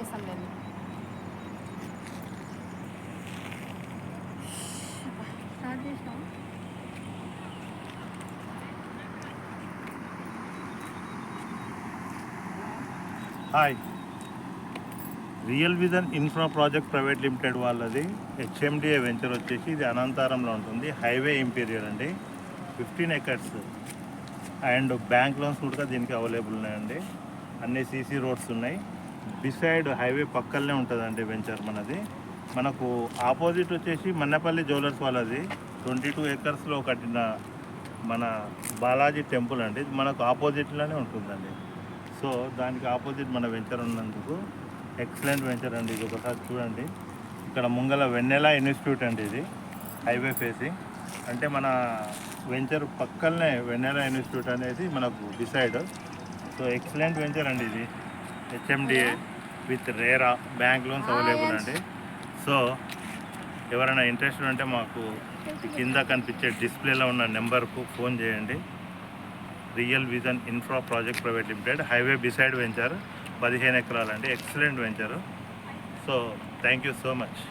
చేస్తాం మేము. స్టార్ట్ చేసినాం. Hi, real vision infra project private limited వాళ్ళది హెచ్ఎండిఏ వెంచర్ వచ్చేసి ఇది అనంతారంలో ఉంటుంది. హైవే ఇంపీరియర్ అండి, 15 acres అండ్ బ్యాంక్ లోన్స్ కూడా దీనికి అవైలబుల్ ఉన్నాయండి. అన్ని సీసీ రోడ్స్ ఉన్నాయి. బిసైడ్ హైవే పక్కనే ఉంటుందండి వెంచర్ మనది. మనకు ఆపోజిట్ వచ్చేసి మన్నపల్లి జ్యువెలర్స్ వాళ్ళది 22 acres కట్టిన మన బాలాజీ టెంపుల్ అండి. మనకు ఆపోజిట్లోనే ఉంటుందండి. సో దానికి ఆపోజిట్ మన వెంచర్ ఉన్నందుకు ఎక్సలెంట్ వెంచర్ అండి. ఇది ఒకసారి చూడండి. ఇక్కడ ముంగల వెన్నెల ఇన్స్టిట్యూట్ అండి. ఇది హైవే ఫేసింగ్ అంటే మన వెంచర్ పక్కనే వెన్నెల ఇన్స్టిట్యూట్ అనేది మనకు డిసైడ్. సో ఎక్సలెంట్ వెంచర్ అండి ఇది. HMDA with RERA bank loans available అండి. సో ఎవరైనా ఇంట్రెస్ట్ ఉంటే మాకు కింద కనిపించే డిస్ప్లేలో ఉన్న నెంబర్కు ఫోన్ చేయండి. Real vision infra project private limited, highway beside venture, 15 ఎకరాలండి. Excellent venture. So thank you so much.